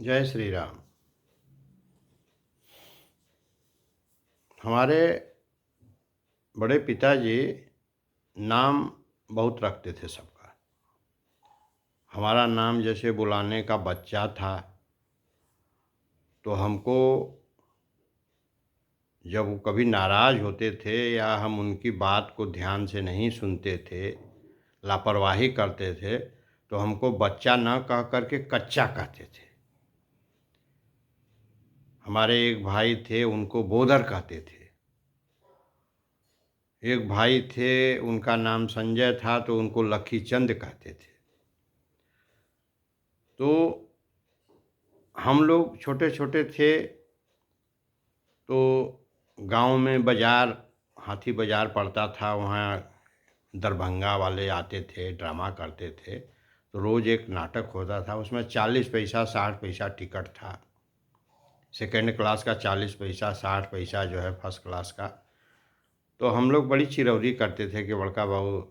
जय श्री राम। हमारे बड़े पिताजी नाम बहुत रखते थे सबका। हमारा नाम जैसे बुलाने का बच्चा था तो हमको जब वो कभी नाराज़ होते थे या हम उनकी बात को ध्यान से नहीं सुनते थे, लापरवाही करते थे, तो हमको बच्चा न कह कर के कच्चा कहते थे। हमारे एक भाई थे, उनको बोदर कहते थे। एक भाई थे, उनका नाम संजय था, तो उनको लखी चंद कहते थे। तो हम लोग छोटे छोटे थे तो गांव में बाज़ार, हाथी बाज़ार पड़ता था, वहाँ दरभंगा वाले आते थे, ड्रामा करते थे। तो रोज़ एक नाटक होता था, उसमें 40 पैसा 60 पैसा टिकट था। सेकेंड क्लास का 40 पैसा, 60 पैसा जो है फर्स्ट क्लास का। तो हम लोग बड़ी चिरौरी करते थे कि बड़का बाबू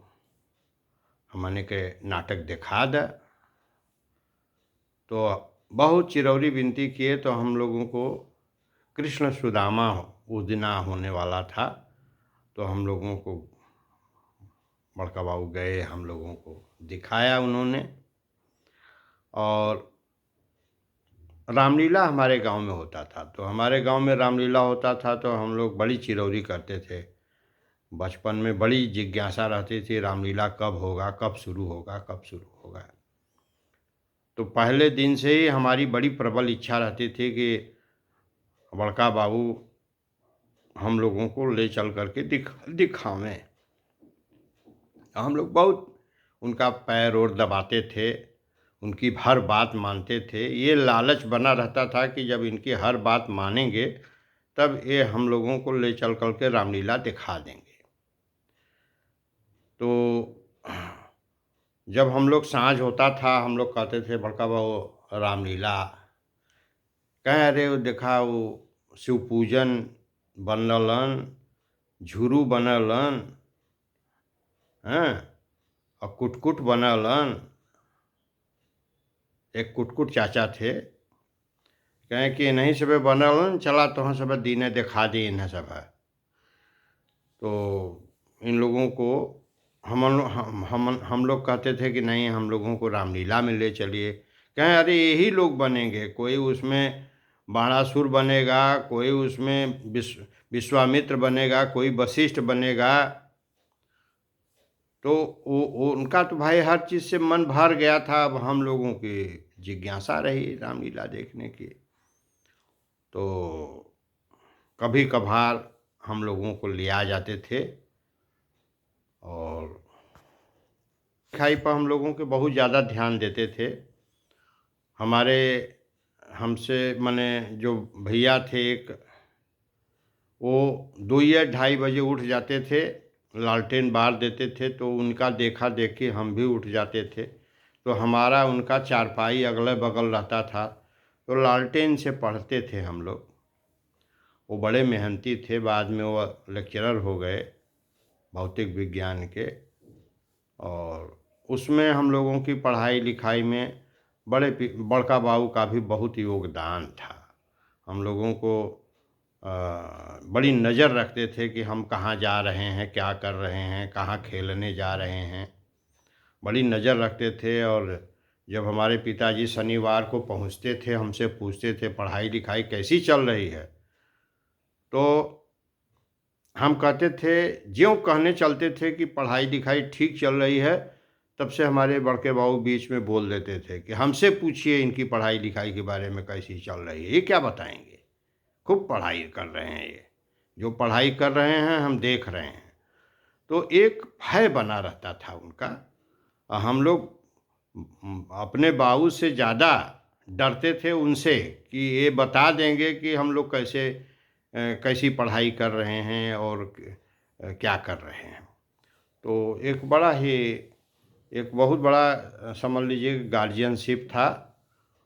हमने के नाटक दिखा दे। तो बहुत चिरौरी विनती किए तो हम लोगों को कृष्ण सुदामा उस दिन होने वाला था, तो हम लोगों को बड़का बाबू गए, हम लोगों को दिखाया उन्होंने। और रामलीला हमारे गांव में होता था, तो हमारे गांव में रामलीला होता था तो हम लोग बड़ी चिरौरी करते थे। बचपन में बड़ी जिज्ञासा रहती थी, रामलीला कब होगा, कब शुरू होगा, कब शुरू होगा। तो पहले दिन से ही हमारी बड़ी प्रबल इच्छा रहती थी कि बड़का बाबू हम लोगों को ले चल करके दिखावें। हम लोग बहुत उनका पैर और दबाते थे, उनकी हर बात मानते थे। ये लालच बना रहता था कि जब इनकी हर बात मानेंगे तब ये हम लोगों को ले चल कर के रामलीला दिखा देंगे। तो जब हम लोग साँझ होता था, हम लोग कहते थे बड़का बाबू रामलीला, कहें अरे वो देखा वो शिव पूजन बनलन, झुरू बनलन, हैं, और कुटकुट बनलन। एक कुटकुट चाचा थे, कहें कि नहीं सब बनलन, चला तो सब दीने दिखा दी इन्हें सब है। तो इन लोगों को हम लोग कहते थे कि नहीं, हम लोगों को रामलीला में ले चलिए। कहें अरे यही लोग बनेंगे, कोई उसमें बाणासुर बनेगा, कोई उसमें विश्वामित्र बनेगा, कोई वशिष्ठ बनेगा। तो वो उनका तो भाई हर चीज़ से मन भर गया था। अब हम लोगों की जिज्ञासा रही रामलीला देखने की। तो कभी कभार हम लोगों को ले आ जाते थे और लिखाई पर हम लोगों के बहुत ज़्यादा ध्यान देते थे। हमारे हमसे माने जो भैया थे एक, वो 2 या 2:30 बजे उठ जाते थे, लालटेन बार देते थे, तो उनका देखा देखी हम भी उठ जाते थे। तो हमारा उनका चारपाई अगल बगल रहता था, तो लालटेन से पढ़ते थे हम लोग। वो बड़े मेहनती थे, बाद में वो लेक्चरर हो गए भौतिक विज्ञान के। और उसमें हम लोगों की पढ़ाई लिखाई में बड़का बाबू का भी बहुत योगदान था। हम लोगों को बड़ी नज़र रखते थे कि हम कहाँ जा रहे हैं, क्या कर रहे हैं, कहाँ खेलने जा रहे हैं, बड़ी नज़र रखते थे। और जब हमारे पिताजी शनिवार को पहुँचते थे, हमसे पूछते थे पढ़ाई लिखाई कैसी चल रही है, तो हम कहते थे, ज्यों कहने चलते थे कि पढ़ाई लिखाई ठीक चल रही है, तब से हमारे बड़के बाबू बीच में बोल देते थे कि हमसे पूछिए इनकी पढ़ाई लिखाई के बारे में कैसी चल रही है, ये क्या बताएंगे, खूब पढ़ाई कर रहे हैं, ये जो पढ़ाई कर रहे हैं हम देख रहे हैं। तो एक भय बना रहता था उनका। हम लोग अपने बाबू से ज़्यादा डरते थे उनसे कि ये बता देंगे कि हम लोग कैसी पढ़ाई कर रहे हैं और क्या कर रहे हैं। तो एक बहुत बड़ा समझ लीजिए गार्जियनशिप था।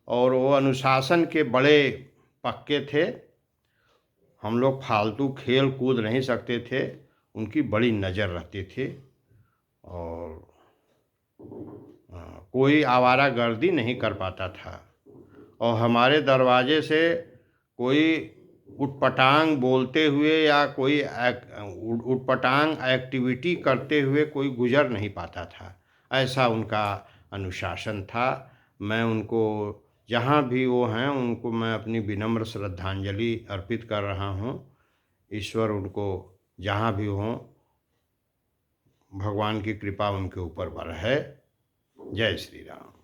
और वो अनुशासन के बड़े पक्के थे। हम लोग फालतू खेल कूद नहीं सकते थे, उनकी बड़ी नज़र रहती थी। और कोई आवारागर्दी नहीं कर पाता था। और हमारे दरवाजे से कोई उटपटांग बोलते हुए या कोई उटपटांग एक्टिविटी करते हुए कोई गुजर नहीं पाता था। ऐसा उनका अनुशासन था। मैं उनको जहाँ भी वो हैं उनको मैं अपनी विनम्र श्रद्धांजलि अर्पित कर रहा हूँ। ईश्वर उनको जहाँ भी हों, भगवान की कृपा उनके ऊपर रहे। जय श्री राम।